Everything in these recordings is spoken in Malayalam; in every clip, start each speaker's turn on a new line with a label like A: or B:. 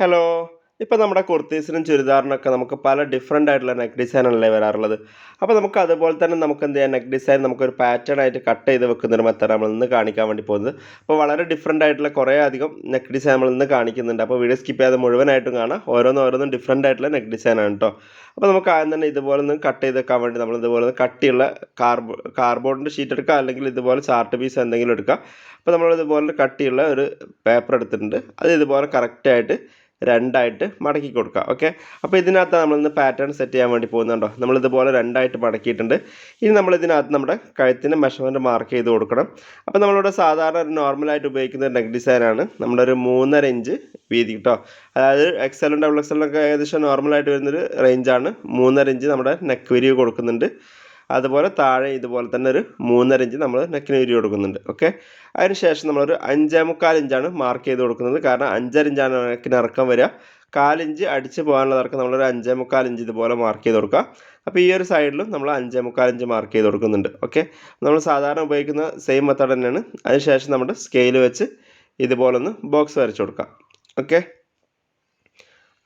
A: ഹലോ. ഇപ്പോൾ നമ്മുടെ കുർത്തീസിനും ചുരിദാറിനൊക്കെ നമുക്ക് പല ഡിഫറൻ്റ് ആയിട്ടുള്ള നെക്ക് ഡിസൈനല്ലേ വരാറുള്ളത്. അപ്പോൾ നമുക്ക് അതുപോലെ തന്നെ നമുക്ക് എന്ത് ചെയ്യാം, നെക്ക് ഡിസൈൻ നമുക്കൊരു പാറ്റേൺ ആയിട്ട് കട്ട് ചെയ്ത് വെക്കുന്നൊരു മെത്തേഡ് നമ്മൾ ഇന്ന് കാണിക്കാൻ വേണ്ടി പോകുന്നത്. അപ്പോൾ വളരെ ഡിഫറൻ്റ് ആയിട്ടുള്ള കുറേ അധികം നെക്ക് ഡിസൈൻ നമ്മൾ ഇന്ന് കാണിക്കുന്നുണ്ട്. അപ്പോൾ വീഡിയോ സ്കിപ്പ് ചെയ്യാതെ മുഴുവനായിട്ടും കാണാം. ഓരോന്നും ഡിഫറൻ്റ് ആയിട്ടുള്ള നെക്ക് ഡിസൈനാണ് കേട്ടോ. അപ്പോൾ നമുക്ക് ആദ്യം തന്നെ ഇതുപോലെ ഒന്ന് കട്ട് ചെയ്ത് വെക്കാൻ വേണ്ടി നമ്മൾ ഇതുപോലെ കട്ടിയുള്ള കാർബോർഡിൻ്റെ ഷീറ്റ് എടുക്കുക, അല്ലെങ്കിൽ ഇതുപോലെ ചാർട്ട് പീസ് എന്തെങ്കിലും എടുക്കുക. അപ്പോൾ നമ്മൾ ഇതുപോലെ കട്ടിയുള്ള ഒരു പേപ്പർ എടുത്തിട്ടുണ്ട്. അത് ഇതുപോലെ കറക്റ്റായിട്ട് രണ്ടായിട്ട് മടക്കി കൊടുക്കുക. ഓക്കെ. അപ്പോൾ ഇതിനകത്ത് നമ്മളിന്ന് പാറ്റേൺ സെറ്റ് ചെയ്യാൻ വേണ്ടി പോകുന്നുണ്ടോ. നമ്മളിതുപോലെ രണ്ടായിട്ട് മടക്കിയിട്ടുണ്ട്. ഇനി നമ്മളിതിനകത്ത് നമ്മുടെ കഴുത്തിന് മെഷർമെൻറ്റ് മാർക്ക് ചെയ്ത് കൊടുക്കണം. അപ്പോൾ നമ്മളിവിടെ സാധാരണ ഒരു നോർമലായിട്ട് ഉപയോഗിക്കുന്ന നെക്ക് ഡിസൈനാണ്. നമ്മളൊരു 3.5 ഇഞ്ച് വീതി കേട്ടോ. അതായത് എക്സലും ഡബിൾ എക്സലിനൊക്കെ ഏകദേശം നോർമലായിട്ട് വരുന്നൊരു റേഞ്ചാണ്. 3.5 ഇഞ്ച് നമ്മുടെ നെക്ക് വിരിവ് കൊടുക്കുന്നുണ്ട്. അതുപോലെ താഴെ ഇതുപോലെ തന്നെ ഒരു 3.5 ഇഞ്ച് നമ്മൾ നെക്കിന് വിരിവ് കൊടുക്കുന്നുണ്ട്. ഓക്കെ. അതിനുശേഷം നമ്മളൊരു 5.25 ഇഞ്ചാണ് മാർക്ക് ചെയ്ത് കൊടുക്കുന്നത്. കാരണം 5.5 ഇഞ്ചാണ് നെക്കിന് ഇറക്കം വരിക. 1/4 ഇഞ്ച് അടിച്ച് പോകാനുള്ള ഇറക്കം നമ്മളൊരു 5.25 ഇഞ്ച് ഇതുപോലെ മാർക്ക് ചെയ്ത് കൊടുക്കുക. അപ്പോൾ ഈ ഒരു സൈഡിലും നമ്മൾ 5.25 ഇഞ്ച് മാർക്ക് ചെയ്ത് കൊടുക്കുന്നുണ്ട്. ഓക്കെ. നമ്മൾ സാധാരണ ഉപയോഗിക്കുന്ന സെയിം മെത്തേഡ് തന്നെയാണ്. അതിനുശേഷം നമ്മുടെ സ്കെയിൽ വെച്ച് ഇതുപോലെ ഒന്ന് ബോക്സ് വരച്ച് കൊടുക്കുക. ഓക്കെ.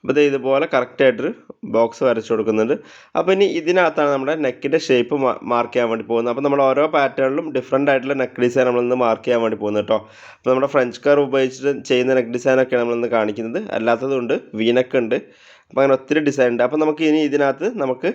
A: അപ്പോൾ ഇതുപോലെ കറക്റ്റായിട്ടൊരു ബോക്സ് വരച്ച് കൊടുക്കുന്നുണ്ട്. അപ്പോൾ ഇനി ഇതിനകത്താണ് നമ്മുടെ നെക്കിൻ്റെ ഷേപ്പ് മാർക്ക് ചെയ്യാൻ വേണ്ടി പോകുന്നത്. അപ്പോൾ നമ്മൾ ഓരോ പാറ്റേണിലും ഡിഫറൻ്റ് ആയിട്ടുള്ള നെക്ക് ഡിസൈൻ നമ്മളിന്ന് മാർക്ക് ചെയ്യാൻ വേണ്ടി പോകുന്നത് കേട്ടോ. അപ്പോൾ നമ്മുടെ ഫ്രഞ്ച് കർവ് ഉപയോഗിച്ചിട്ട് ചെയ്യുന്ന നെക്ക് ഡിസൈനൊക്കെയാണ് നമ്മളിന്ന് കാണിക്കുന്നത്. അല്ലാത്തതുണ്ട്, വീനക്ക് ഉണ്ട്. അപ്പോൾ അങ്ങനെ ഒത്തിരി ഡിസൈൻ ഉണ്ട്. അപ്പോൾ നമുക്ക് ഇനി ഇതിനകത്ത് നമുക്ക്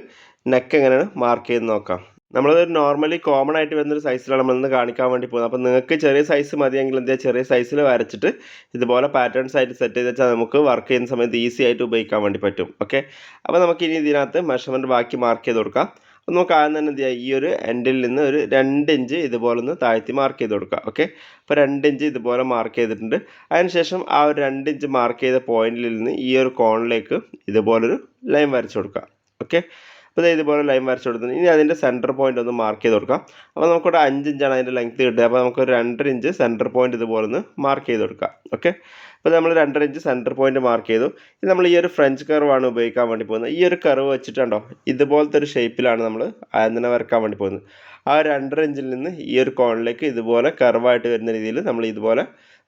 A: നെക്ക് എങ്ങനെയാണ് മാർക്ക് ചെയ്ത് നോക്കാം. നമ്മളത് നോർമലി കോമൺ ആയിട്ട് വരുന്നൊരു സൈസിലാണ് നമ്മളിന്ന് കാണിക്കാൻ വേണ്ടി പോകുന്നത്. അപ്പോൾ നിങ്ങൾക്ക് ചെറിയ സൈസ് മതിയെങ്കിൽ എന്ത് ചെയ്യുക, ചെറിയ സൈസിൽ വരച്ചിട്ട് ഇതുപോലെ പാറ്റേൺസ് ആയിട്ട് സെറ്റ് ചെയ്ത് വെച്ചാൽ നമുക്ക് വർക്ക് ചെയ്യുന്ന സമയത്ത് ഈസി ആയിട്ട് ഉപയോഗിക്കാൻ വേണ്ടി പറ്റും. ഓക്കെ. അപ്പോൾ നമുക്ക് ഇനി ഇതിനകത്ത് മെഷർമെൻറ്റ് ബാക്കി മാർക്ക് ചെയ്ത് കൊടുക്കാം. അപ്പോൾ നമുക്ക് ആദ്യം തന്നെ എന്ത് ചെയ്യുക, ഈ ഒരു എൻഡിൽ നിന്ന് ഒരു 2 ഇഞ്ച് ഇതുപോലെ ഒന്ന് താഴ്ത്തി മാർക്ക് ചെയ്ത് കൊടുക്കുക. ഓക്കെ. അപ്പോൾ 2 ഇഞ്ച് ഇതുപോലെ മാർക്ക് ചെയ്തിട്ടുണ്ട്. അതിനുശേഷം ആ ഒരു 2 ഇഞ്ച് മാർക്ക് ചെയ്ത പോയിന്റിൽ നിന്ന് ഈ ഒരു കോണിലേക്ക് ഇതുപോലൊരു ലൈൻ വരച്ച് കൊടുക്കുക. ഓക്കെ. അപ്പോൾ ഇതുപോലെ ലൈൻ വരച്ച് കൊടുത്തിട്ടുണ്ട്. ഇനി അതിൻ്റെ സെൻറ്റർ പോയിൻ്റ് ഒന്ന് മാർക്ക് ചെയ്ത് കൊടുക്കാം. അപ്പോൾ നമുക്കിവിടെ 5 ഇഞ്ചാണ് അതിൻ്റെ ലെങ്ത്ത് കിട്ടുക. അപ്പോൾ നമുക്കൊരു 2.5 ഇഞ്ച് സെൻറ്റർ പോയിൻ്റ് ഇതുപോലെ ഒന്ന് മാർക്ക് ചെയ്ത് കൊടുക്കാം. ഓക്കെ. അപ്പോൾ നമ്മൾ 2.5 ഇഞ്ച് സെൻറ്റർ പോയിൻ്റ് മാർക്ക് ചെയ്തു. ഇത് നമ്മൾ ഈ ഒരു ഫ്രഞ്ച് കർവാണ് ഉപയോഗിക്കാൻ വേണ്ടി പോകുന്നത്. ഈ ഒരു കർവ് വെച്ചിട്ടുണ്ടോ ഇതുപോലത്തെ ഒരു ഷേപ്പിലാണ് നമ്മൾ ആദ്യം തന്നെ വരക്കാൻ വേണ്ടി പോകുന്നത്. ആ 2.5 ഇഞ്ചിൽ നിന്ന് ഈ ഒരു കോണിലേക്ക് ഇതുപോലെ കർവായിട്ട് വരുന്ന രീതിയിൽ നമ്മൾ ഇതുപോലെ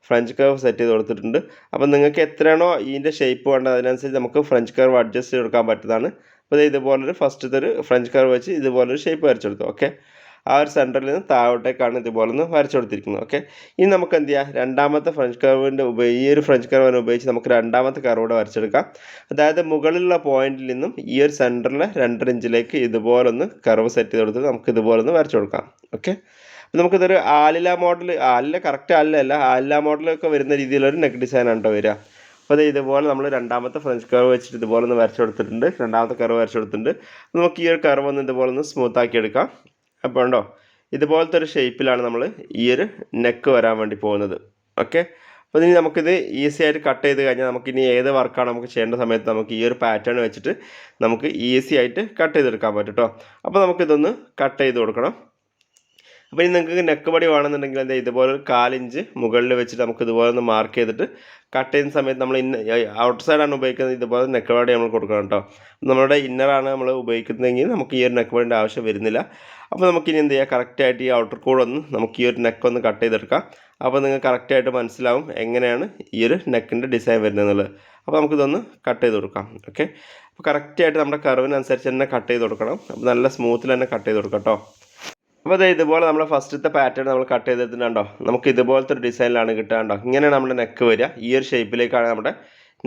A: ഫ്രഞ്ച് കർവ് സെറ്റ് ചെയ്ത് കൊടുത്തിട്ടുണ്ട്. അപ്പോൾ നിങ്ങൾക്ക് എത്രയാണോ ഇതിൻ്റെ ഷേപ്പ് വേണ്ടത് അതിനനുസരിച്ച് നമുക്ക് ഫ്രഞ്ച് കർവ് അഡ്ജസ്റ്റ് ചെയ്ത് കൊടുക്കാൻ പറ്റുന്നതാണ്. അപ്പോൾ ഇതുപോലൊരു ഫസ്റ്റത്തെ ഒരു ഫ്രഞ്ച് കർവ് വെച്ച് ഇതുപോലൊരു ഷേപ്പ് വരച്ചെടുത്തു. ഓക്കെ. ആ ഒരു സെൻറ്ററിൽ നിന്ന് താഴോട്ടേക്കാണ് ഇതുപോലെ ഒന്ന് വരച്ചു കൊടുത്തിരിക്കുന്നത്. ഓക്കെ. ഇനി നമുക്ക് എന്ത് ചെയ്യാം, രണ്ടാമത്തെ ഫ്രഞ്ച് കർവിൻ്റെ ഈ ഒരു ഫ്രഞ്ച് കർവിനെ ഉപയോഗിച്ച് നമുക്ക് രണ്ടാമത്തെ കർവൂടെ വരച്ചെടുക്കാം. അതായത് മുകളിലുള്ള പോയിന്റിൽ നിന്നും ഈ ഒരു സെൻറ്ററിലെ 2.5 ഇഞ്ചിലേക്ക് ഇതുപോലൊന്ന് കർവ് സെറ്റ് ചെയ്ത് കൊടുത്ത് നമുക്ക് ഇതുപോലൊന്ന് വരച്ചു കൊടുക്കാം. ഓക്കെ. അപ്പോൾ നമുക്കിതൊരു ആലില മോഡൽ, ആലില കറക്റ്റ് ആലില മോഡലൊക്കെ വരുന്ന രീതിയിലൊരു നെക്ക് ഡിസൈനാണ് കേട്ടോ വരിക. അപ്പോൾ ഇതുപോലെ നമ്മൾ രണ്ടാമത്തെ ഫ്രഞ്ച് കർവ് വെച്ചിട്ട് ഇതുപോലെ ഒന്ന് വരച്ചു കൊടുത്തിട്ടുണ്ട്. രണ്ടാമത്തെ കർവ് വരച്ചു കൊടുത്തിട്ടുണ്ട്. നമുക്ക് ഈ ഒരു കർവ് ഒന്ന് ഇതുപോലെ ഒന്ന് സ്മൂത്ത് ആക്കി എടുക്കാം. അപ്പോൾ ഉണ്ടോ ഇതുപോലത്തെ ഒരു ഷേപ്പിലാണ് നമ്മൾ ഈ ഒരു നെക്ക് വരാൻ വേണ്ടി പോകുന്നത്. ഓക്കെ. അപ്പോൾ ഇനി നമുക്കിത് ഈസി ആയിട്ട് കട്ട് ചെയ്ത് കഴിഞ്ഞാൽ നമുക്കിനി ഏത് വർക്കാണ് നമുക്ക് ചെയ്യേണ്ട സമയത്ത് നമുക്ക് ഈ ഒരു പാറ്റേൺ വെച്ചിട്ട് നമുക്ക് ഈസി ആയിട്ട് കട്ട് ചെയ്തെടുക്കാൻ പറ്റും കേട്ടോ. അപ്പോൾ നമുക്കിതൊന്ന് കട്ട് ചെയ്ത് കൊടുക്കണം. അപ്പോൾ ഇനി നിങ്ങൾക്ക് നെക്ക് പടി വേണമെന്നുണ്ടെങ്കിൽ എന്താ ഇതുപോലെ ഒരു 1/4 ഇഞ്ച് മുകളിൽ വെച്ചിട്ട് നമുക്ക് ഇതുപോലെ ഒന്ന് മാർക്ക് ചെയ്തിട്ട് കട്ട് ചെയ്യുന്ന സമയത്ത് നമ്മൾ ഔട്ട് സൈഡാണ് ഉപയോഗിക്കുന്നത്, ഇതുപോലെ നെക്ക് പടി നമ്മൾ കൊടുക്കണം കേട്ടോ. നമ്മുടെ ഇന്നറാണ് നമ്മൾ ഉപയോഗിക്കുന്നതെങ്കിൽ നമുക്ക് ഈ ഒരു നെക്ക് പടിൻ്റെ ആവശ്യം വരുന്നില്ല. അപ്പോൾ നമുക്കിനി എന്ത് ചെയ്യുക, കറക്റ്റായിട്ട് ഈ ഔട്ടർ കൂടെ ഒന്ന് നമുക്ക് ഈ ഒരു നെക്ക് ഒന്ന് കട്ട് ചെയ്തെടുക്കാം. അപ്പോൾ നിങ്ങൾക്ക് കറക്റ്റായിട്ട് മനസ്സിലാവും എങ്ങനെയാണ് ഈ ഒരു നെക്കിൻ്റെ ഡിസൈൻ വരുന്നതെന്നുള്ളത്. അപ്പോൾ നമുക്കിതൊന്ന് കട്ട് ചെയ്ത് കൊടുക്കാം. ഓക്കെ. അപ്പോൾ കറക്റ്റായിട്ട് നമ്മുടെ കർവിനനുസരിച്ച് തന്നെ കട്ട് ചെയ്ത് കൊടുക്കണം. അപ്പോൾ നല്ല സ്മൂത്തിൽ തന്നെ കട്ട് ചെയ്ത് കൊടുക്കാം കേട്ടോ. അപ്പോൾ ഇതുപോലെ നമ്മൾ ഫസ്റ്റത്തെ പാറ്റേൺ നമ്മൾ കട്ട് ചെയ്തിട്ടുണ്ടോ, നമുക്ക് ഇതുപോലത്തെ ഒരു ഡിസൈനിലാണ് കിട്ടുക. കണ്ടോ ഇങ്ങനെയാണ് നമ്മുടെ നെക്ക് വരിക. ഈ ഒരു ഷേപ്പിലേക്കാണ് നമ്മുടെ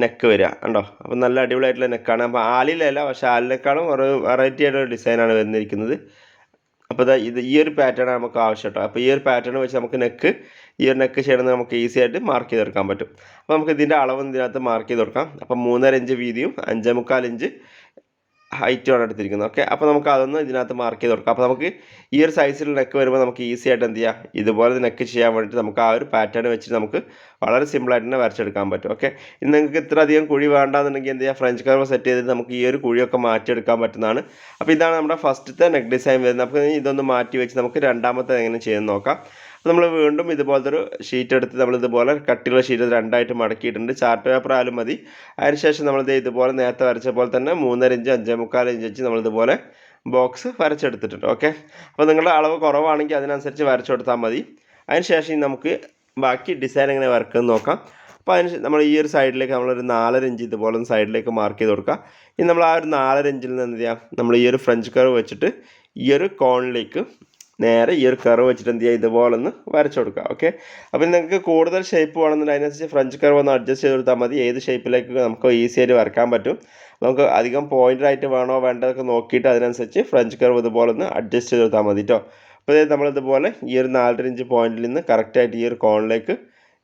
A: നെക്ക് വരിക. കണ്ടോ. അപ്പോൾ നല്ല അടിപൊളിയായിട്ടുള്ള നെക്കാണ്. അപ്പോൾ ആലിലല്ല, പക്ഷേ ആലിനേക്കാളും ഒരു വെറൈറ്റി ആയിട്ടുള്ള ഡിസൈനാണ് വന്നിരിക്കുന്നത്. അപ്പോൾ ഈ ഒരു പാറ്റേൺ നമുക്ക് ആവശ്യം കേട്ടോ. അപ്പോൾ ഈ ഒരു പാറ്റേൺ വെച്ച് നമുക്ക് ഈ ഒരു നെക്ക് ചെയ്യണമെന്ന് നമുക്ക് ഈസി ആയിട്ട് മാർക്ക് ചെയ്തെടുക്കാൻ പറ്റും. അപ്പോൾ നമുക്ക് ഇതിൻ്റെ അളവ് ഇതിനകത്ത് മാർക്ക് ചെയ്ത് കൊടുക്കാം. അപ്പോൾ 3.5 ഇഞ്ച് വീതിയും 5.25 ഇഞ്ച് ഹൈറ്റുമാണ് എടുത്തിരിക്കുന്നത്. ഓക്കെ. അപ്പോൾ നമുക്ക് അതൊന്ന് ഇതിനകത്ത് മാർക്ക് ചെയ്ത് കൊടുക്കാം. അപ്പോൾ നമുക്ക് ഈ ഒരു സൈസിൽ നെക്ക് വരുമ്പോൾ നമുക്ക് ഈസി ആയിട്ട് എന്ത് ചെയ്യാം, ഇതുപോലെ നെക്ക് ചെയ്യാൻ വേണ്ടിയിട്ട് നമുക്ക് ആ ഒരു പാറ്റേൺ വെച്ചിട്ട് നമുക്ക് വളരെ സിമ്പിളായിട്ട് തന്നെ വരച്ചെടുക്കാൻ പറ്റും. ഓക്കെ. ഇനി നിങ്ങൾക്ക് ഇത്ര അധികം കുഴി വേണ്ടാന്നുണ്ടെങ്കിൽ എന്ത് ചെയ്യുക, ഫ്രഞ്ച് കർവ് സെറ്റ് ചെയ്തിട്ട് നമുക്ക് ഈ ഒരു കുഴിയൊക്കെ മാറ്റിയെടുക്കാൻ പറ്റുന്നതാണ്. അപ്പോൾ ഇതാണ് നമ്മുടെ ഫസ്റ്റത്തെ നെക്ക് ഡിസൈൻ വരുന്നത്. നമുക്ക് ഇതൊന്ന് മാറ്റി വെച്ച് നമുക്ക് രണ്ടാമത്തെ എങ്ങനെ ചെയ്യുന്നത് നോക്കാം. അപ്പോൾ നമ്മൾ വീണ്ടും ഇതുപോലത്തെ ഒരു ഷീറ്റ് എടുത്ത് നമ്മളിതുപോലെ കട്ടിയുള്ള ഷീറ്റ് രണ്ടായിട്ട് മടക്കിയിട്ടുണ്ട്. ചാർട്ട് പേപ്പർ ആയാലും മതി. അതിനുശേഷം നമ്മളിത് ഇതുപോലെ നേരത്തെ വരച്ച പോലെ തന്നെ 3.5 ഇഞ്ച് 5.25 ഇഞ്ച് വെച്ച് നമ്മളിതുപോലെ ബോക്സ് വരച്ചെടുത്തിട്ടുണ്ട്. ഓക്കെ. അപ്പോൾ നിങ്ങളുടെ അളവ് കുറവാണെങ്കിൽ അതിനനുസരിച്ച് വരച്ചു കൊടുത്താൽ മതി. അതിനുശേഷം നമുക്ക് ബാക്കി ഡിസൈൻ എങ്ങനെ വരക്കുമെന്ന് നോക്കാം. അപ്പോൾ അതിന് നമ്മൾ ഈ ഒരു സൈഡിലേക്ക് നമ്മളൊരു 4.5 ഇഞ്ച് ഇതുപോലെ ഒന്ന് സൈഡിലേക്ക് മാർക്ക് ചെയ്ത് കൊടുക്കുക. ഇനി നമ്മൾ ആ ഒരു 4.5 ഇഞ്ചിൽ നിന്ന് എന്ത് ചെയ്യാം, നമ്മൾ ഈ ഒരു ഫ്രഞ്ച് കർവ് വെച്ചിട്ട് ഈ ഒരു കോണിലേക്ക് നേരെ ഈ ഒരു കർവ് വെച്ചിട്ട് എന്ത് ചെയ്യുക, ഇതുപോലെ ഒന്ന് വരച്ചു കൊടുക്കുക. ഓക്കെ, അപ്പോൾ നിങ്ങൾക്ക് കൂടുതൽ ഷേപ്പ് വേണമെന്നുണ്ടെങ്കിൽ അതിനനുസരിച്ച് ഫ്രഞ്ച് കർവ് ഒന്ന് അഡ്ജസ്റ്റ് ചെയ്ത് കൊടുത്താൽ മതി. ഏത് ഷേപ്പിലേക്ക് നമുക്ക് ഈസി ആയിട്ട് വരക്കാൻ പറ്റും. നമുക്ക് അധികം പോയിൻ്റായിട്ട് വേണോ വേണ്ടതൊക്കെ നോക്കിയിട്ട് അതിനനുസരിച്ച് ഫ്രഞ്ച് കർവ് ഇതുപോലെ ഒന്ന് അഡ്ജസ്റ്റ് ചെയ്ത് കൊടുത്താൽ മതി കേട്ടോ. അപ്പോൾ നമ്മളിതുപോലെ ഈ ഒരു 4.5 ഇഞ്ച് പോയിന്റിൽ നിന്ന് കറക്റ്റായിട്ട് ഈ ഒരു കോണിലേക്ക്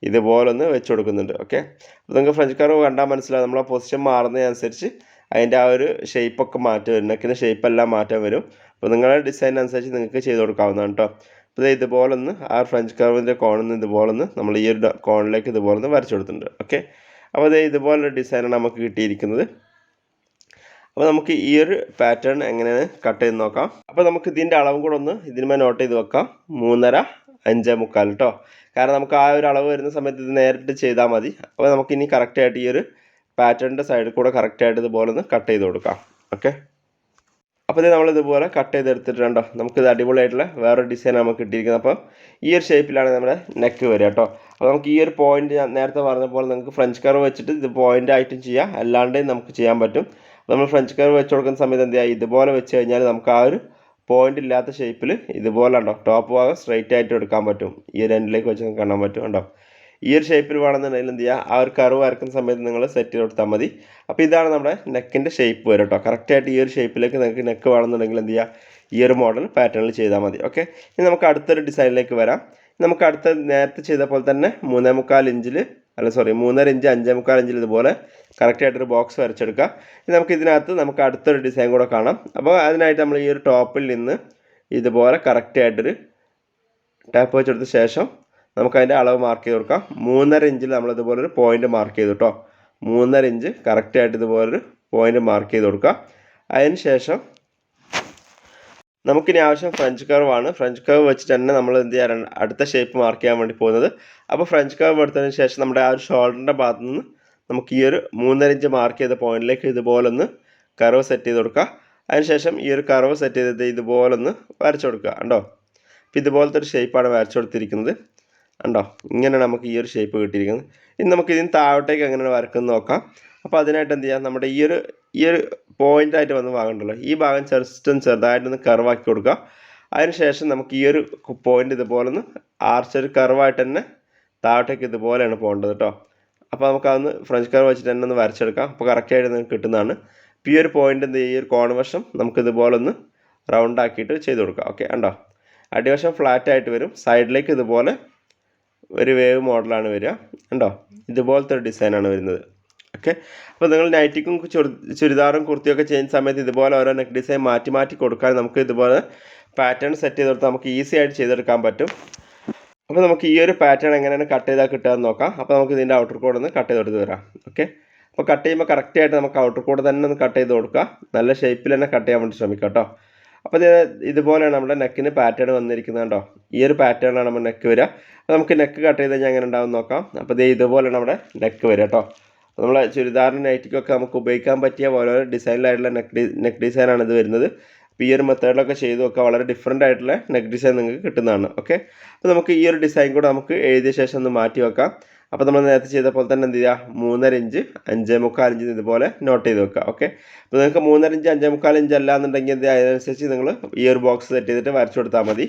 A: ഇതുപോലെ ഒന്ന് വെച്ച് കൊടുക്കുന്നുണ്ട്. ഓക്കെ, അപ്പോൾ നിങ്ങൾക്ക് ഫ്രഞ്ച് കർവ് കണ്ടാൽ മനസ്സിലാവും നമ്മളെ പൊസിഷൻ മാറുന്നതിനനുസരിച്ച് അതിൻ്റെ ആ ഒരു ഷേപ്പൊക്കെ മാറ്റം വരും, നെക്കിൻ്റെ ഷേപ്പെല്ലാം മാറ്റം വരും. അപ്പോൾ നിങ്ങളുടെ ഡിസൈൻ അനുസരിച്ച് നിങ്ങൾക്ക് ചെയ്ത് കൊടുക്കാവുന്നതാണ് കേട്ടോ. അപ്പോൾ ഇതുപോലെ ഒന്ന് ആ ഫ്രഞ്ച് കർവിൻ്റെ കോണിൽ നിന്ന് ഇതുപോലെ ഒന്ന് നമ്മൾ ഈ ഒരു കോണിലേക്ക് ഇതുപോലെ ഒന്ന് വരച്ചു കൊടുത്തിട്ടുണ്ട്. ഓക്കെ, അപ്പോൾ ഇതുപോലൊരു ഡിസൈനാണ് നമുക്ക് കിട്ടിയിരിക്കുന്നത്. അപ്പോൾ നമുക്ക് ഈ ഒരു പാറ്റേൺ എങ്ങനെയാണ് കട്ട് ചെയ്ത് നോക്കാം. അപ്പോൾ നമുക്ക് ഇതിൻ്റെ അളവും കൂടെ ഒന്ന് ഇതിന്മേൽ നോട്ട് ചെയ്ത് വെക്കാം. 3.5 5.25 കേട്ടോ. കാരണം നമുക്ക് ആ ഒരു അളവ് വരുന്ന സമയത്ത് ഇത് നേരിട്ട് ചെയ്താൽ മതി. അപ്പോൾ നമുക്ക് ഇനി കറക്റ്റായിട്ട് ഈ ഒരു പാറ്റേണിൻ്റെ സൈഡിൽ കൂടെ കറക്റ്റായിട്ട് ഇതുപോലെ ഒന്ന് കട്ട് ചെയ്ത് കൊടുക്കാം. ഓക്കെ, അപ്പോൾ ഇത് നമ്മളിതുപോലെ കട്ട് ചെയ്തെടുത്തിട്ടുണ്ടോ. നമുക്കിത് അടിപൊളിയായിട്ടുള്ള വേറൊരു ഡിസൈൻ നമുക്ക് കിട്ടിയിരിക്കുന്നത്. അപ്പോൾ ഈ ഒരു ഷേപ്പിലാണ് നമ്മുടെ നെക്ക് വരിക കേട്ടോ. അപ്പോൾ നമുക്ക് ഈ ഒരു പോയിന്റ് ഞാൻ നേരത്തെ പറഞ്ഞ പോലെ നിങ്ങൾക്ക് ഫ്രഞ്ച് കർവ് വെച്ചിട്ട് ഇത് പോയിന്റ് ആയിട്ടും ചെയ്യാം, അല്ലാണ്ടും നമുക്ക് ചെയ്യാൻ പറ്റും. നമ്മൾ ഫ്രഞ്ച് കർവ് വെച്ച് കൊടുക്കുന്ന സമയത്ത് എന്ത് ചെയ്യുക, ഇതുപോലെ വെച്ച് കഴിഞ്ഞാൽ നമുക്ക് ആ ഒരു പോയിന്റ് ഇല്ലാത്ത ഷേപ്പിൽ ഇതുപോലെ ഉണ്ടോ ടോപ്പ് ഭാഗം സ്ട്രൈറ്റ് ആയിട്ട് എടുക്കാൻ പറ്റും. ഈ ഒരു എൻഡിലേക്ക് വെച്ച് നമുക്ക് കാണാൻ പറ്റും ഉണ്ടോ. ഈ ഒരു ഷേപ്പിൽ വേണമെന്നുണ്ടെങ്കിൽ എന്ത് ചെയ്യുക, ആ ഒരു കർവ് വരക്കുന്ന സമയത്ത് നിങ്ങൾ സെറ്റ് ചെയ്ത് കൊടുത്താൽ മതി. അപ്പോൾ ഇതാണ് നമ്മുടെ നെക്കിൻ്റെ ഷേപ്പ് വരും കേട്ടോ. കറക്റ്റായിട്ട് ഈ ഒരു ഷേപ്പിലേക്ക് നിങ്ങൾക്ക് നെക്ക് വേണമെന്നുണ്ടെങ്കിൽ എന്ത് ചെയ്യുക, ഈ ഒരു മോഡൽ പാറ്റേണിൽ ചെയ്താൽ മതി. ഓക്കെ, ഇനി നമുക്ക് അടുത്തൊരു ഡിസൈനിലേക്ക് വരാം. നമുക്ക് അടുത്ത നേരത്തെ ചെയ്ത പോലെ തന്നെ 3.25 ഇഞ്ചിൽ 3.5 ഇഞ്ച് 5.25 ഇഞ്ചിൽ ഇതുപോലെ കറക്റ്റായിട്ടൊരു ബോക്സ് വരച്ചെടുക്കുക. ഇനി നമുക്ക് ഇതിനകത്ത് നമുക്ക് അടുത്തൊരു ഡിസൈൻ കൂടെ കാണാം. അപ്പോൾ അതിനായിട്ട് നമ്മൾ ഈ ഒരു ടോപ്പിൽ നിന്ന് ഇതുപോലെ കറക്റ്റായിട്ടൊരു ടാപ്പ് വെച്ചെടുത്ത ശേഷം നമുക്കതിൻ്റെ അളവ് മാർക്ക് ചെയ്ത് കൊടുക്കാം. 3.5 ഇഞ്ചിൽ നമ്മളിതുപോലൊരു പോയിൻ്റ് മാർക്ക് ചെയ്തു കേട്ടോ. 3.5 ഇഞ്ച് കറക്റ്റായിട്ട് ഇതുപോലൊരു പോയിൻ്റ് മാർക്ക് ചെയ്ത് കൊടുക്കുക. അതിന് ശേഷം നമുക്കിനി ആവശ്യം ഫ്രഞ്ച് കർവാണ്. ഫ്രഞ്ച് കർവ് വെച്ചിട്ട് തന്നെ നമ്മൾ എന്ത് ചെയ്യാനാണ് അടുത്ത ഷേപ്പ് മാർക്ക് ചെയ്യാൻ വേണ്ടി പോകുന്നത്. അപ്പോൾ ഫ്രഞ്ച് കർവ് എടുത്തതിന് ശേഷം നമ്മുടെ ആ ഒരു ഷോൾഡറിൻ്റെ ഭാഗത്ത് നിന്ന് നമുക്ക് ഈ ഒരു 3.5 ഇഞ്ച് മാർക്ക് ചെയ്ത പോയിന്റിലേക്ക് ഇതുപോലൊന്ന് കർവ് സെറ്റ് ചെയ്ത് കൊടുക്കുക. അതിനുശേഷം ഈ ഒരു കർവ് സെറ്റ് ചെയ്തിട്ട് ഇതുപോലൊന്ന് വരച്ചു കൊടുക്കുക. ഉണ്ടോ, അപ്പോൾ ഇതുപോലത്തെ ഒരു ഷേപ്പാണ് വരച്ചു കൊടുത്തിരിക്കുന്നത്. ഉണ്ടോ, ഇങ്ങനെയാണ് നമുക്ക് ഈ ഒരു ഷേപ്പ് കിട്ടിയിരിക്കുന്നത്. ഇനി നമുക്ക് ഇതിന് താഴോട്ടേക്ക് എങ്ങനെയാണ് വരക്കുന്നത് നോക്കാം. അപ്പോൾ അതിനായിട്ട് എന്ത് ചെയ്യാം, നമ്മുടെ ഈ ഒരു പോയിൻ്റായിട്ട് വന്ന ഭാഗം ഉണ്ടല്ലോ, ഈ ഭാഗം ചെറുതായിട്ടൊന്ന് കർവാക്കി കൊടുക്കുക. അതിനുശേഷം നമുക്ക് ഈ ഒരു പോയിൻ്റ് ഇതുപോലെ ഒന്ന് ആർച്ചൊരു കർവായിട്ട് തന്നെ താഴോട്ടേക്ക് ഇതുപോലെയാണ് പോകേണ്ടത് കേട്ടോ. അപ്പോൾ നമുക്കതൊന്ന് ഫ്രഞ്ച് കർവ് വെച്ചിട്ട് തന്നെ ഒന്ന് വരച്ചെടുക്കാം. അപ്പോൾ കറക്റ്റായിട്ട് നിങ്ങൾക്ക് കിട്ടുന്നതാണ്. അപ്പോൾ ഈ ഒരു പോയിൻ്റ് എന്ത് ചെയ്യുക, ഈ ഒരു കോൺവശം നമുക്ക് ഇതുപോലെ ഒന്ന് റൗണ്ട് ആക്കിയിട്ട് ചെയ്ത് കൊടുക്കാം. ഓക്കെ, ഉണ്ടോ, അടിവശം ഫ്ലാറ്റ് ആയിട്ട് വരും, സൈഡിലേക്ക് ഇതുപോലെ ഒരു വേവ് മോഡലാണ് വരിക. ഉണ്ടോ, ഇതുപോലത്തെ ഒരു ഡിസൈനാണ് വരുന്നത്. ഓക്കെ, അപ്പോൾ നിങ്ങൾ നൈറ്റിക്കും ചുരിദാറും കുർത്തിയൊക്കെ ചെയ്യുന്ന സമയത്ത് ഇതുപോലെ ഓരോ നെക്ക് ഡിസൈൻ മാറ്റി കൊടുക്കാൻ നമുക്ക് ഇതുപോലെ പാറ്റേൺ സെറ്റ് ചെയ്ത് കൊടുത്താൽ നമുക്ക് ഈസി ആയിട്ട് ചെയ്തെടുക്കാൻ പറ്റും. അപ്പോൾ നമുക്ക് ഈ ഒരു പാറ്റേൺ എങ്ങനെയാണ് കട്ട് ചെയ്താൽ കിട്ടുകയെന്ന് നോക്കാം. അപ്പോൾ നമുക്ക് ഇതിൻ്റെ ഔട്ടർ കോഡ് ഒന്ന് കട്ട് ചെയ്ത് കൊടുത്ത് വരാം. ഓക്കെ, അപ്പോൾ കട്ട് ചെയ്യുമ്പോൾ കറക്റ്റായിട്ട് നമുക്ക് ഔട്ടർ കോഡ് തന്നെ ഒന്ന് കട്ട് ചെയ്ത് കൊടുക്കുക. നല്ല ഷേപ്പിൽ തന്നെ കട്ട് ചെയ്യാൻ വേണ്ടി ശ്രമിക്കുക കേട്ടോ. അപ്പോൾ ഇതുപോലെയാണ് നമ്മുടെ നെക്കിന് പാറ്റേൺ വന്നിരിക്കുന്നത് കേട്ടോ. ഈ ഒരു പാറ്റേണാണ് നമ്മുടെ നെക്ക് വരിക. അപ്പോൾ നമുക്ക് നെക്ക് കട്ട് ചെയ്ത് കഴിഞ്ഞാൽ എങ്ങനെ ഉണ്ടാവും നോക്കാം. അപ്പോൾ ഇതുപോലെയാണ് നമ്മുടെ നെക്ക് വരിക കേട്ടോ. നമ്മളെ ചുരിദാറിന് നൈറ്റിക്കൊക്കെ നമുക്ക് ഉപയോഗിക്കാൻ പറ്റിയ ഓരോ ഡിസൈനിലായിട്ടുള്ള നെക്ക് ഡിസൈനാണ് ഇത് വരുന്നത്. അപ്പോൾ ഈ ഒരു മെത്തേഡിലൊക്കെ ചെയ്ത് നോക്കുക, വളരെ ഡിഫറെൻ്റ് ആയിട്ടുള്ള നെക്ക് ഡിസൈൻ നിങ്ങൾക്ക് കിട്ടുന്നതാണ്. ഓക്കെ, അപ്പോൾ നമുക്ക് ഈ ഒരു ഡിസൈൻ കൂടെ നമുക്ക് എഴുതിയ ശേഷം ഒന്ന് മാറ്റി വെക്കാം. അപ്പോൾ നമ്മൾ നേരത്തെ ചെയ്ത പോലെ തന്നെ എന്ത് ചെയ്യുക, 3.5 ഇഞ്ച് 5.25 ഇഞ്ച് ഇതുപോലെ നോട്ട് ചെയ്ത് വെക്കുക. ഓക്കെ, അപ്പോൾ നിങ്ങൾക്ക് 3.5 ഇഞ്ച് 5.25 ഇഞ്ച് അല്ല എന്നുണ്ടെങ്കിൽ അതിനനുസരിച്ച് നിങ്ങൾ ഈ ഒരു ബോക്സ് സെറ്റ് ചെയ്തിട്ട് വരച്ചു കൊടുത്താൽ മതി.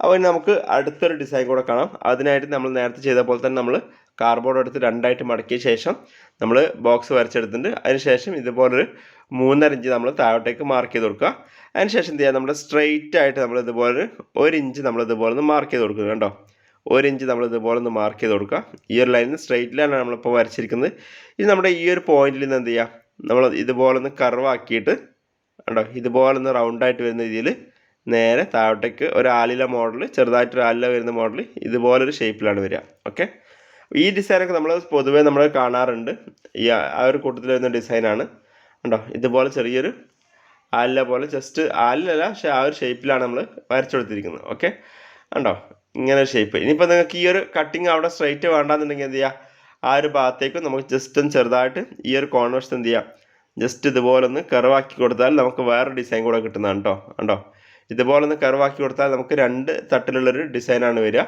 A: അപ്പോൾ നമുക്ക് അടുത്തൊരു ഡിസൈൻ കൂടെ കാണാം. അതിനായിട്ട് നമ്മൾ നേരത്തെ ചെയ്ത പോലെ തന്നെ നമ്മൾ കാർഡ്ബോർഡ് എടുത്ത് രണ്ടായിട്ട് മടക്കിയ ശേഷം നമ്മൾ ബോക്സ് വരച്ചെടുത്തിട്ടുണ്ട്. അതിനുശേഷം ഇതുപോലൊരു 3.5 ഇഞ്ച് നമ്മൾ താഴോട്ടേക്ക് മാർക്ക് ചെയ്ത് കൊടുക്കുക. അതിനുശേഷം എന്ത് ചെയ്യുക, നമ്മൾ സ്ട്രെയിറ്റ് ആയിട്ട് നമ്മൾ ഇതുപോലെ 1 ഇഞ്ച് നമ്മൾ ഇതുപോലെ ഒന്ന് മാർക്ക് ചെയ്ത് കൊടുക്കുക. കണ്ടോ, 1 ഇഞ്ച് നമ്മൾ ഇതുപോലെ ഒന്ന് മാർക്ക് ചെയ്ത് കൊടുക്കുക. ഈ ഒരു ലൈനിൽ സ്ട്രെയിറ്റിലാണ് നമ്മളിപ്പോൾ വരച്ചിരിക്കുന്നത്. ഇനി നമ്മുടെ ഈ ഒരു പോയിന്റിൽ നിന്ന് എന്ത് ചെയ്യുക, നമ്മൾ ഇതുപോലെ ഒന്ന് കർവാക്കിയിട്ട് കണ്ടോ ഇതുപോലെ ഒന്ന് റൗണ്ടായിട്ട് വരുന്ന രീതിയിൽ നേരെ താഴോട്ടേക്ക് ഒരു ആലില മോഡൽ, ചെറുതായിട്ടൊരു ആലില വരുന്ന മോഡൽ ഇതുപോലൊരു ഷേപ്പിലാണ് വരിക. ഓക്കെ, ഈ ഡിസൈനൊക്കെ നമ്മൾ പൊതുവേ നമ്മൾ കാണാറുണ്ട്. ആ ഒരു കൂട്ടത്തിൽ വരുന്ന ഡിസൈനാണ്. കണ്ടോ, ഇതുപോലെ ചെറിയൊരു ആലില പോലെ, ജസ്റ്റ് ആലിലല്ല പക്ഷേ ആ ഒരു ഷേപ്പിലാണ് നമ്മൾ വരച്ചു കൊടുത്തിരിക്കുന്നത്. ഓക്കെ, കണ്ടോ, ഇങ്ങനെ ഒരു ഷേപ്പ്. ഇനിയിപ്പോൾ നിങ്ങൾക്ക് ഈ ഒരു കട്ടിങ് അവിടെ സ്ട്രൈറ്റ് വേണ്ടാന്നുണ്ടെങ്കിൽ എന്ത് ചെയ്യുക, ആ ഒരു ഭാഗത്തേക്ക് നമുക്ക് ജസ്റ്റ് ഒന്ന് ചെറുതായിട്ട് ഈ ഒരു കോൺവെർസ് എന്ത് ചെയ്യാം, ജസ്റ്റ് ഇതുപോലെ ഒന്ന് കർവാക്കി കൊടുത്താൽ നമുക്ക് വേറെ ഡിസൈൻ കൂടെ കിട്ടുന്നതാണ് കേട്ടോ. കണ്ടോ, ഇതുപോലെ ഒന്ന് കർവാക്കി കൊടുത്താൽ നമുക്ക് 2 തട്ടിലുള്ളൊരു ഡിസൈനാണ് വരിക.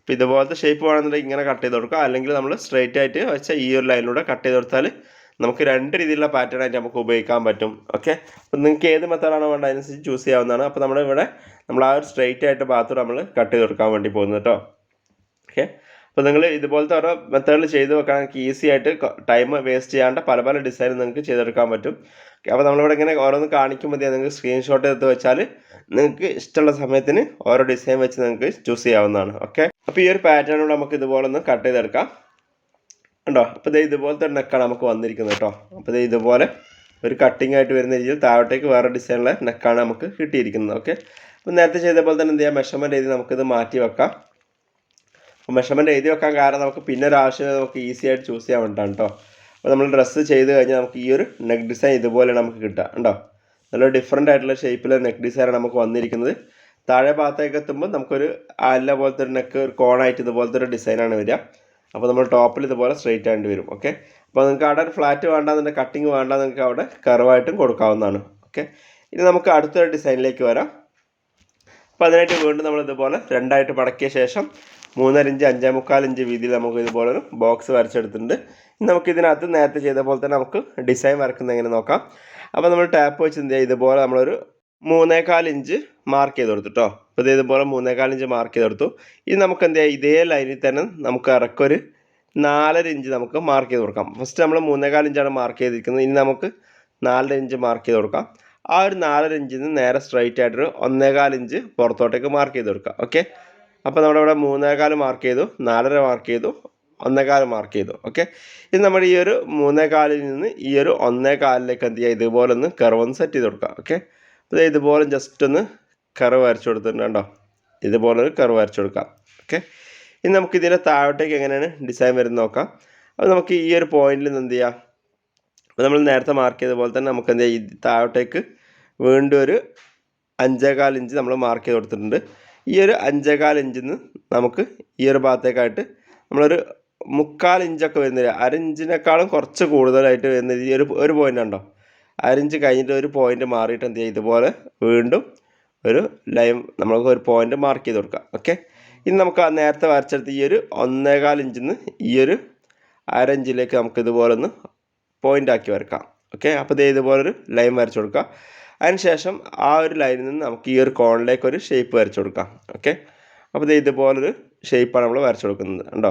A: അപ്പോൾ ഇതുപോലത്തെ ഷേപ്പ് വേണമെന്നുണ്ടെങ്കിൽ ഇങ്ങനെ കട്ട് ചെയ്ത് കൊടുക്കുക, അല്ലെങ്കിൽ നമ്മൾ സ്ട്രെയിറ്റ് ആയിട്ട് വെച്ച ഈ ഒരു ലൈനിലൂടെ കട്ട് ചെയ്ത് കൊടുത്താൽ നമുക്ക് രണ്ട് രീതിയിലുള്ള പാറ്റേൺ ആയിട്ട് നമുക്ക് ഉപയോഗിക്കാൻ പറ്റും. ഓക്കെ, അപ്പോൾ നിങ്ങൾക്ക് ഏത് മെത്തേഡാണോ വേണ്ടത് അതിനനുസരിച്ച് ചൂസ് ചെയ്യാവുന്നതാണ്. അപ്പോൾ നമ്മളിവിടെ നമ്മൾ ആ ഒരു സ്ട്രെയിറ്റ് ആയിട്ട് ഭാഗത്തോട് നമ്മൾ കട്ട് ചെയ്ത് കൊടുക്കാൻ വേണ്ടി പോകുന്നത് കേട്ടോ. ഓക്കെ, അപ്പോൾ നിങ്ങൾ ഇതുപോലത്തെ ഓരോ മെത്തേഡിൽ ചെയ്ത് വെക്കുകയാണെങ്കിൽ ഈസി ആയിട്ട് ടൈം വേസ്റ്റ് ചെയ്യാണ്ട് പല പല ഡിസൈൻ നിങ്ങൾക്ക് ചെയ്തെടുക്കാൻ പറ്റും. അപ്പോൾ നമ്മളിവിടെ ഇങ്ങനെ ഓരോന്ന് കാണിക്കുമ്പോൾ നിങ്ങൾക്ക് സ്ക്രീൻഷോട്ട് എടുത്ത് വെച്ചാൽ നിങ്ങൾക്ക് ഇഷ്ടമുള്ള സമയത്തിന് ഓരോ ഡിസൈൻ വെച്ച് നിങ്ങൾക്ക് ചൂസ് ചെയ്യാവുന്നതാണ്. ഓക്കെ, അപ്പോൾ ഈ ഒരു പാറ്റേണിലൂടെ നമുക്ക് ഇതുപോലെ ഒന്ന് കട്ട് ചെയ്തെടുക്കാം. ഉണ്ടോ? അപ്പോൾ ഇത് ഇതുപോലത്തെ നെക്കാണ് നമുക്ക് വന്നിരിക്കുന്നത് കേട്ടോ. അപ്പോൾ ഇത് ഇതുപോലെ ഒരു കട്ടിംഗ് ആയിട്ട് വരുന്ന രീതിയിൽ താഴോട്ടേക്ക് വേറെ ഡിസൈനുള്ള നെക്കാണ് നമുക്ക് കിട്ടിയിരിക്കുന്നത്. ഓക്കെ, അപ്പോൾ നേരത്തെ ചെയ്ത പോലെ തന്നെ എന്ത് ചെയ്യാം, മെഷർമെൻറ്റ് എഴുതി നമുക്കിത് മാറ്റി വെക്കാം. അപ്പോൾ മെഷർമെൻറ്റ് എഴുതി വെക്കാൻ കാരണം നമുക്ക് പിന്നെ ഒരു ആവശ്യം നമുക്ക് ഈസി ആയിട്ട് ചൂസ് ചെയ്യാൻ വേണ്ടിയിട്ടാണ് കേട്ടോ. അപ്പോൾ നമ്മൾ ഡ്രസ്സ് ചെയ്ത് കഴിഞ്ഞാൽ നമുക്ക് ഈ ഒരു നെക്ക് ഡിസൈൻ ഇതുപോലെയാണ് നമുക്ക് കിട്ടുക. ഉണ്ടോ? നല്ല ഡിഫറെൻ്റ് ആയിട്ടുള്ള ഷേപ്പിലെ നെക്ക് ഡിസൈനാണ് നമുക്ക് വന്നിരിക്കുന്നത്. താഴെ ഭാഗത്തേക്ക് എത്തുമ്പോൾ നമുക്കൊരു ആല പോലത്തെ ഒരു നെക്ക് ഒരു കോണായിട്ട് ഇതുപോലത്തെ ഒരു ഡിസൈനാണ് വരിക. അപ്പോൾ നമ്മൾ ടോപ്പിൽ ഇതുപോലെ സ്ട്രെയിറ്റ് ആയിട്ട് വരും. ഓക്കെ, അപ്പോൾ നിങ്ങൾക്ക് അവിടെ ഒരു ഫ്ലാറ്റ് വേണ്ടാന്നുണ്ടെങ്കിൽ കട്ടിങ് വേണ്ട, നിങ്ങൾക്ക് അവിടെ കർവായിട്ടും കൊടുക്കാവുന്നതാണ്. ഓക്കെ, ഇനി നമുക്ക് അടുത്തൊരു ഡിസൈനിലേക്ക് വരാം. അപ്പോൾ അതിനായിട്ട് വീണ്ടും നമ്മൾ ഇതുപോലെ രണ്ടായിട്ട് മടക്കിയ ശേഷം 3.5 ഇഞ്ച് 5.25 ഇഞ്ച് വീതിയിൽ നമുക്ക് ഇതുപോലെ ഒരു ബോക്സ് വരച്ചെടുത്തിട്ടുണ്ട്. ഇനി നമുക്ക് ഇതിനകത്ത് നേരത്തെ ചെയ്ത പോലെ തന്നെ നമുക്ക് ഡിസൈൻ വരക്കുന്നത് എങ്ങനെ നോക്കാം. അപ്പോൾ നമ്മൾ ടാപ്പ് വെച്ച് എന്ത് ചെയ്യുക, ഇതുപോലെ നമ്മളൊരു 3.25 ഇഞ്ച് മാർക്ക് ചെയ്ത് കൊടുത്തു കേട്ടോ. അപ്പോൾ ഇത് ഇതുപോലെ 3.25 ഇഞ്ച് മാർക്ക് ചെയ്ത് കൊടുത്തു. ഇനി നമുക്ക് എന്ത് ചെയ്യുക, ഇതേ ലൈനിൽ തന്നെ നമുക്ക് ഇറക്കൊരു 4.5 ഇഞ്ച് നമുക്ക് മാർക്ക് ചെയ്ത് കൊടുക്കാം. ഫസ്റ്റ് നമ്മൾ 3.25 ഇഞ്ചാണ് മാർക്ക് ചെയ്തിരിക്കുന്നത്. ഇനി നമുക്ക് 4.5 ഇഞ്ച് മാർക്ക് ചെയ്ത് കൊടുക്കാം. ആ ഒരു 4.5 ഇഞ്ചിൽ നിന്ന് നേരെ സ്ട്രൈറ്റ് ആയിട്ടൊരു 1.25 ഇഞ്ച് പുറത്തോട്ടേക്ക് മാർക്ക് ചെയ്ത് കൊടുക്കാം. ഓക്കെ, അപ്പോൾ നമ്മളിവിടെ 3.25 മാർക്ക് ചെയ്തു, 4.5 മാർക്ക് ചെയ്തു, 1.25 മാർക്ക് ചെയ്തു. ഓക്കെ, ഇനി നമ്മൾ ഈ ഒരു 3.25 നിന്ന് ഈ ഒരു 1.25 എന്ത് ചെയ്യുക, ഇതുപോലെ ഒന്ന് കർവ് ഒന്ന് സെറ്റ് ചെയ്ത് കൊടുക്കാം. ഓക്കെ, അപ്പോൾ ഇതുപോലെ ജസ്റ്റ് ഒന്ന് കർവ് വരച്ചു കൊടുത്തിട്ടുണ്ട് കേട്ടോ. ഇതുപോലെ ഒരു കർവ് വരച്ചു കൊടുക്കാം. ഓക്കെ, ഇനി നമുക്ക് ഇതിൻ്റെ താഴോട്ടേക്ക് എങ്ങനെയാണ് ഡിസൈൻ വരുന്നത് നോക്കാം. അപ്പോൾ നമുക്ക് ഈ ഒരു പോയിന്റിൽ നിന്ന് എന്ത് ചെയ്യാം, അപ്പോൾ നമ്മൾ നേരത്തെ മാർക്ക് ചെയ്ത പോലെ തന്നെ നമുക്ക് എന്ത് ചെയ്യാം, താഴോട്ടേക്ക് വീണ്ടും ഒരു 5.25 ഇഞ്ച് നമ്മൾ മാർക്ക് ചെയ്ത് കൊടുത്തിട്ടുണ്ട്. ഈ ഒരു 5.25 ഇഞ്ചിൽ നിന്ന് നമുക്ക് ഈ ഒരു ഭാഗത്തേക്കായിട്ട് നമ്മളൊരു 3/4 ഇഞ്ചൊക്കെ വരുന്നില്ല, 1/2 ഇഞ്ചിനേക്കാളും കുറച്ച് കൂടുതലായിട്ട് വരുന്ന ഈ ഒരു പോയിൻ്റ് ഉണ്ടോ, 1/2 ഇഞ്ച് കഴിഞ്ഞിട്ട് ഒരു പോയിൻ്റ് മാറിയിട്ട് എന്ത് ചെയ്യുക, ഇതുപോലെ വീണ്ടും ഒരു ലൈൻ നമ്മൾക്ക് ഒരു പോയിൻ്റ് മാർക്ക് ചെയ്ത് കൊടുക്കാം. ഓക്കെ, ഇനി നമുക്ക് ആ നേരത്തെ വരച്ചെടുത്ത് ഈ ഒരു 1.25 ഇഞ്ചിൽ നിന്ന് ഈ ഒരു 1/2 ഇഞ്ചിലേക്ക് നമുക്ക് ഇതുപോലെ ഒന്ന് പോയിൻ്റ് ആക്കി വരക്കാം. ഓക്കെ, അപ്പോൾ ഇത് ഇതുപോലൊരു ലൈൻ വരച്ചു കൊടുക്കാം. അതിനുശേഷം ആ ഒരു ലൈനിൽ നിന്ന് നമുക്ക് ഈ ഒരു കോണിലേക്ക് ഒരു ഷേപ്പ് വരച്ചു കൊടുക്കാം. ഓക്കെ, അപ്പോൾ ഇത് ഇതുപോലൊരു ഷേപ്പാണ് നമ്മൾ വരച്ചു കൊടുക്കുന്നത്. ഉണ്ടോ?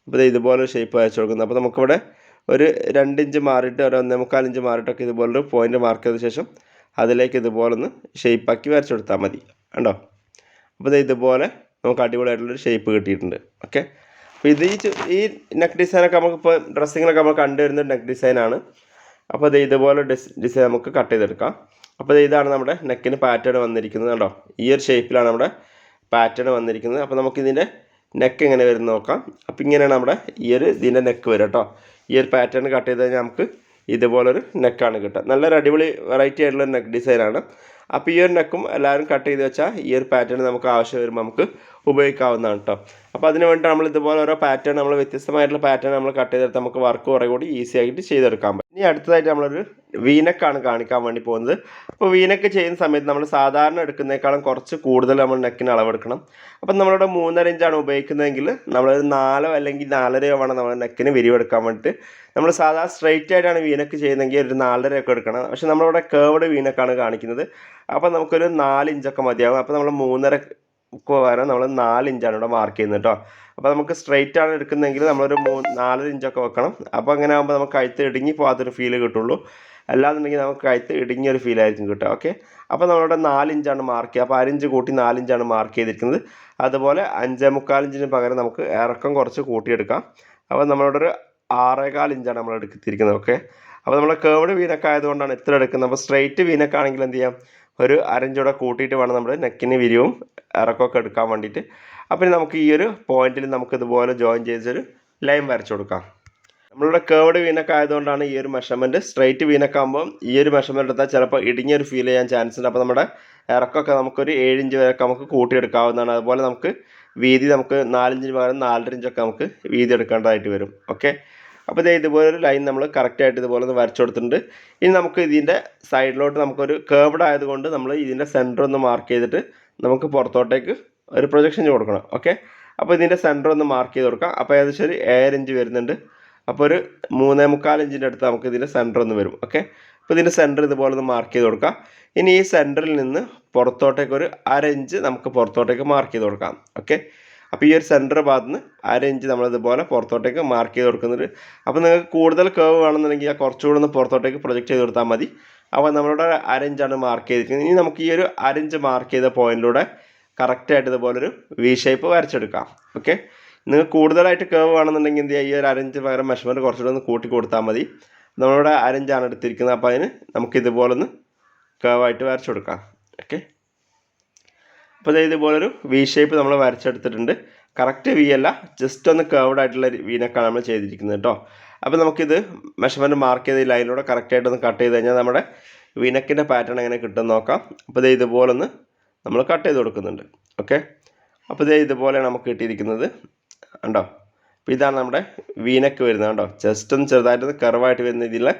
A: അപ്പോൾ ഇത് ഇതുപോലൊരു ഷേപ്പ് വരച്ചു കൊടുക്കുന്നത്. അപ്പോൾ നമുക്കിവിടെ ഒരു 2 ഇഞ്ച് മാറിയിട്ട് ഒരു 1.25 ഇഞ്ച് മാറിയിട്ടൊക്കെ ഇതുപോലൊരു പോയിൻ്റ് മാർക്ക് ചെയ്ത ശേഷം അതിലേക്ക് ഇതുപോലെ ഒന്ന് ഷേപ്പാക്കി വരച്ചു കൊടുത്താൽ മതി. ഉണ്ടോ? അപ്പോൾ ഇത് ഇതുപോലെ നമുക്ക് അടിപൊളിയായിട്ടുള്ളൊരു ഷേപ്പ് കിട്ടിയിട്ടുണ്ട്. ഓക്കെ, അപ്പോൾ ഇത് ഈ നെക്ക് ഡിസൈനൊക്കെ നമുക്കിപ്പോൾ ഡ്രസ്സിങ്ങിലൊക്കെ നമ്മൾ കണ്ടുവരുന്ന നെക്ക് ഡിസൈനാണ്. അപ്പോൾ ഇത് ഇതുപോലെ ഡിസൈൻ നമുക്ക് കട്ട് ചെയ്തെടുക്കാം. അപ്പോൾ ഇതാണ് നമ്മുടെ നെക്കിന് പാറ്റേൺ വന്നിരിക്കുന്നത്. കണ്ടോ? ഈ ഒരു ഷേപ്പിലാണ് നമ്മുടെ പാറ്റേൺ വന്നിരിക്കുന്നത്. അപ്പോൾ നമുക്കിതിൻ്റെ നെക്ക് എങ്ങനെ വരുന്നത് നോക്കാം. അപ്പോൾ ഇങ്ങനെയാണ് നമ്മുടെ ഈ ഒരു ഇതിൻ്റെ നെക്ക് വരിക കേട്ടോ. ഈ ഒരു പാറ്റേൺ കട്ട് ചെയ്ത് കഴിഞ്ഞാൽ നമുക്ക് ഇതുപോലൊരു നെക്കാണ് കിട്ടുക. നല്ലൊരു അടിപൊളി വെറൈറ്റി ആയിട്ടുള്ള നെക്ക് ഡിസൈനാണ്. അപ്പോൾ ഈ ഒരു നെക്കും എല്ലാവരും കട്ട് ചെയ്ത് വെച്ചാൽ ഈ ഒരു പാറ്റേൺ നമുക്ക് ആവശ്യം വരുമ്പോൾ നമുക്ക് ഉപയോഗിക്കാവുന്നതാണ് കേട്ടോ. അപ്പോൾ അതിന് വേണ്ടി നമ്മൾ ഇതുപോലെ ഓരോ പാറ്റേൺ നമ്മൾ വ്യത്യസ്തമായിട്ടുള്ള പാറ്റേൺ നമ്മൾ കട്ട് ചെയ്തെടുത്ത് നമുക്ക് വർക്ക് കുറേ കൂടി ഈസി ആയിട്ട് ചെയ്തെടുക്കാൻ പറ്റും. ഇനി അടുത്തതായിട്ട് നമ്മളൊരു വീനെക്കാണ് കാണിക്കാൻ വേണ്ടി പോകുന്നത്. അപ്പോൾ വീനെക്ക് ചെയ്യുന്ന സമയത്ത് നമ്മൾ സാധാരണ എടുക്കുന്നതിനേക്കാളും കുറച്ച് കൂടുതൽ നമ്മൾ നെക്കിന് അളവെടുക്കണം. അപ്പം നമ്മളിവിടെ 3.5 ഇഞ്ചാണ് ഉപയോഗിക്കുന്നതെങ്കിൽ നമ്മളൊരു 4 അല്ലെങ്കിൽ 4.5 വേണം നമ്മൾ നെക്കിന് വിരിവെടുക്കാൻ വേണ്ടിയിട്ട്. നമ്മൾ സാധാരണ സ്ട്രെയിറ്റ് ആയിട്ടാണ് വീനെക്ക് ചെയ്യുന്നതെങ്കിൽ ഒരു 4.5 ഒക്കെ എടുക്കണം. പക്ഷേ നമ്മളിവിടെ കേർവ്ഡ് വീനെക്കാണ് കാണിക്കുന്നത്. അപ്പോൾ നമുക്കൊരു 4 ഇഞ്ചൊക്കെ മതിയാകും. അപ്പോൾ നമ്മൾ 3.5 വരെ നമ്മൾ 4 ഇഞ്ചാണ് ഇവിടെ മാർക്ക് ചെയ്യുന്നത് കേട്ടോ. അപ്പോൾ നമുക്ക് സ്ട്രെയിറ്റ് ആണ് എടുക്കുന്നതെങ്കിൽ നമ്മളൊരു 4 ഇഞ്ചൊക്കെ വെക്കണം. അപ്പോൾ അങ്ങനെ ആകുമ്പോൾ നമുക്ക് കഴുത്ത് ഇടുങ്ങി പോകാത്തൊരു ഫീല് കിട്ടുള്ളൂ. അല്ലാന്നുണ്ടെങ്കിൽ നമുക്ക് കഴുത്ത് ഇടുങ്ങിയൊരു ഫീലായിരിക്കും കിട്ടുക. ഓക്കെ, അപ്പോൾ നമ്മളിവിടെ 4 ഇഞ്ചാണ് മാർക്ക് ചെയ്യുക. അപ്പോൾ 1 ഇഞ്ച് കൂട്ടി 4 ഇഞ്ചാണ് മാർക്ക് ചെയ്തിരിക്കുന്നത്. അതുപോലെ 5.25 ഇഞ്ചിന് പകരം നമുക്ക് ഇറക്കം കുറച്ച് കൂട്ടിയെടുക്കാം. അപ്പോൾ നമ്മളിവിടെ ഒരു 6.25 ഇഞ്ചാണ് നമ്മൾ എടുത്തിരിക്കുന്നത്. ഓക്കെ, അപ്പോൾ നമ്മൾ കേർവ്ഡ് വീനൊക്കെ ആയതുകൊണ്ടാണ് ഇത്ര എടുക്കുന്നത്. അപ്പോൾ സ്ട്രെയിറ്റ് വീനൊക്കെ ആണെങ്കിൽ എന്ത് ചെയ്യാം, ഒരു 1/2 ഇഞ്ചൂടെ കൂട്ടിയിട്ട് വേണം നമ്മൾ നെക്കിന് വിരിവും ഇറക്കമൊക്കെ എടുക്കാൻ വേണ്ടിയിട്ട്. അപ്പോൾ നമുക്ക് ഈ ഒരു പോയിന്റിൽ നമുക്ക് ഇതുപോലെ ജോയിൻ ചെയ്തൊരു ലൈൻ വരച്ചു കൊടുക്കാം. നമ്മളിവിടെ കേർവ്ഡ് വീനൊക്കെ ആയതുകൊണ്ടാണ് ഈ ഒരു മെഷർമെൻറ്റ്. സ്ട്രെയിറ്റ് വീനൊക്കെ ആകുമ്പോൾ ഈ ഒരു മെഷർമെൻറ്റ് എടുത്താൽ ചിലപ്പോൾ ഇടുങ്ങിയൊരു ഫീൽ ചെയ്യാൻ ചാൻസ് ഉണ്ട്. അപ്പോൾ നമ്മുടെ ഇറക്കമൊക്കെ നമുക്കൊരു 7 ഇഞ്ച് വരെയൊക്കെ നമുക്ക് കൂട്ടിയെടുക്കാവുന്നതാണ്. അതുപോലെ നമുക്ക് വീതി നമുക്ക് 4 ഇഞ്ചിന് പകരം 4.5 ഇഞ്ചൊക്കെ നമുക്ക് വീതി എടുക്കേണ്ടതായിട്ട് വരും. ഓക്കെ, അപ്പോൾ ഇതുപോലൊരു ലൈൻ നമ്മൾ കറക്റ്റായിട്ട് ഇതുപോലെ ഒന്ന് വരച്ചു കൊടുത്തിട്ടുണ്ട്. ഇനി നമുക്ക് ഇതിൻ്റെ സൈഡിലോട്ട് നമുക്കൊരു കേർവ്ഡ് ആയതുകൊണ്ട് നമ്മൾ ഇതിൻ്റെ സെൻറ്റർ ഒന്ന് മാർക്ക് ചെയ്തിട്ട് നമുക്ക് പുറത്തോട്ടേക്ക് ഒരു പ്രൊജക്ഷൻ കൊടുക്കണം. ഓക്കെ, അപ്പോൾ ഇതിൻ്റെ സെൻറ്റർ ഒന്ന് മാർക്ക് ചെയ്ത് കൊടുക്കാം. അപ്പോൾ ഏകദേശം ഒരു 7 ഇഞ്ച് വരുന്നുണ്ട്. അപ്പോൾ ഒരു 3.25 ഇഞ്ചിൻ്റെ അടുത്ത് നമുക്ക് ഇതിൻ്റെ സെൻറ്റർ ഒന്ന് വരും. ഓക്കെ, അപ്പോൾ ഇതിൻ്റെ സെൻറ്റർ ഇതുപോലെ ഒന്ന് മാർക്ക് ചെയ്ത് കൊടുക്കാം. ഇനി ഈ സെൻറ്ററിൽ നിന്ന് പുറത്തോട്ടേക്ക് ഒരു 1/2 ഇഞ്ച് നമുക്ക് പുറത്തോട്ടേക്ക് മാർക്ക് ചെയ്ത് കൊടുക്കാം. ഓക്കെ, അപ്പോൾ ഈ ഒരു സെൻറ്റർ ഭാഗത്ത് നിന്ന് 1/2 ഇഞ്ച് നമ്മളിതുപോലെ പുറത്തോട്ടേക്ക് മാർക്ക് ചെയ്ത് കൊടുക്കുന്നുണ്ട്. അപ്പോൾ നിങ്ങൾക്ക് കൂടുതൽ കേവ് വേണമെന്നുണ്ടെങ്കിൽ കുറച്ചുകൂടെ ഒന്ന് പുറത്തോട്ടേക്ക് പ്രൊജക്റ്റ് ചെയ്ത് കൊടുത്താൽ മതി. അപ്പോൾ നമ്മളിവിടെ 1/2 ഇഞ്ചാണ് മാർക്ക് ചെയ്തിരിക്കുന്നത്. ഇനി നമുക്ക് ഈ ഒരു 1/2 ഇഞ്ച് മാർക്ക് ചെയ്ത പോയിന്റിലൂടെ കറക്റ്റായിട്ട് ഇതുപോലൊരു വി ഷേപ്പ് വരച്ചെടുക്കാം. ഓക്കെ, നിങ്ങൾക്ക് കൂടുതലായിട്ട് കേവ് വേണമെന്നുണ്ടെങ്കിൽ എന്ത് ചെയ്യുക, ഈ ഒരു 1/2 ഇഞ്ച് പകരം മെഷർമെൻറ്റ് കുറച്ചുകൂടെ ഒന്ന് കൂട്ടി കൊടുത്താൽ മതി. നമ്മളിവിടെ 1/2 ഇഞ്ചാണ് എടുത്തിരിക്കുന്നത്. അപ്പോൾ അതിന് നമുക്ക് ഇതുപോലൊന്ന് കേവായിട്ട് വരച്ചു കൊടുക്കാം. ഓക്കെ, അപ്പോൾ ഇതുപോലൊരു വി ഷേപ്പ് നമ്മൾ വരച്ചെടുത്തിട്ടുണ്ട്. കറക്റ്റ് വി അല്ല, ജസ്റ്റ് ഒന്ന് കേവ്ഡ് ആയിട്ടുള്ള വീനൊക്കെയാണ് നമ്മൾ ചെയ്തിരിക്കുന്നത് കേട്ടോ. അപ്പോൾ നമുക്കിത് മെഷർമെൻറ്റ് മാർക്ക് ചെയ്ത ഈ ലൈനിലൂടെ കറക്റ്റായിട്ടൊന്ന് കട്ട് ചെയ്ത് കഴിഞ്ഞാൽ നമ്മുടെ വീനക്കിൻ്റെ പാറ്റേൺ എങ്ങനെ കിട്ടുമെന്ന് നോക്കാം. അപ്പോൾ ഇതുപോലൊന്ന് നമ്മൾ കട്ട് ചെയ്ത് കൊടുക്കുന്നുണ്ട്. ഓക്കെ, അപ്പോൾ ഇതുപോലെയാണ് നമുക്ക് കിട്ടിയിരിക്കുന്നത് കണ്ടോ. അപ്പോൾ ഇതാണ് നമ്മുടെ വീനക്ക് വരുന്നത് കണ്ടോ. ജസ്റ്റ് ഒന്ന് ചെറുതായിട്ടൊന്ന് കർവായിട്ട് വരുന്ന രീതിയിലുള്ള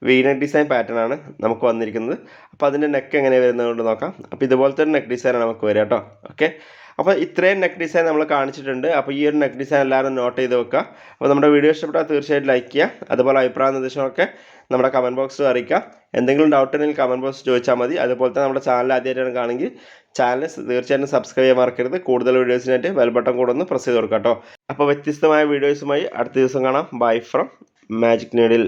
A: വീനക്ക് ഡിസൈൻ പാറ്റേൺ ആണ് നമുക്ക് വന്നിരിക്കുന്നത്. അപ്പോൾ അതിൻ്റെ നെക്ക് എങ്ങനെ വരുന്നത് കൊണ്ട് നോക്കാം. അപ്പോൾ ഇതുപോലത്തെ ഒരു നെക്ക് ഡിസൈനാണ് നമുക്ക് വരിക കേട്ടോ. ഓക്കെ, അപ്പോൾ ഇത്രയും നെക്ക് ഡിസൈൻ നമ്മൾ കാണിച്ചിട്ടുണ്ട്. അപ്പോൾ ഈ ഒരു നെക്ക് ഡിസൈൻ എല്ലാവരും നോട്ട് ചെയ്ത് വെക്കുക. അപ്പോൾ നമ്മുടെ വീഡിയോ ഇഷ്ടപ്പെട്ടാൽ തീർച്ചയായിട്ടും ലൈക്ക് ചെയ്യുക. അതുപോലെ അഭിപ്രായ നിർദ്ദേശങ്ങളൊക്കെ നമ്മുടെ കമൻറ്റ് ബോക്സിൽ അറിയിക്കുക. എന്തെങ്കിലും ഡൗട്ട് ഉണ്ടെങ്കിൽ കമൻറ്റ് ബോക്സ് ചോദിച്ചാൽ മതി. അതുപോലെ തന്നെ നമ്മുടെ ചാനൽ ആദ്യമായിട്ടാണ് കാണുമെങ്കിൽ ചാനൽ തീർച്ചയായിട്ടും സബ്സ്ക്രൈബ് ചെയ്യാൻ മറക്കരുത്. കൂടുതൽ വീഡിയോസിനായിട്ട് ബെൽ ബട്ടൺ കൂടെ ഒന്ന് പ്രസ് ചെയ്ത് കൊടുക്കാം കേട്ടോ. അപ്പോൾ വ്യത്യസ്തമായ വീഡിയോസുമായി അടുത്ത ദിവസം കാണാം. Bye from magic needle.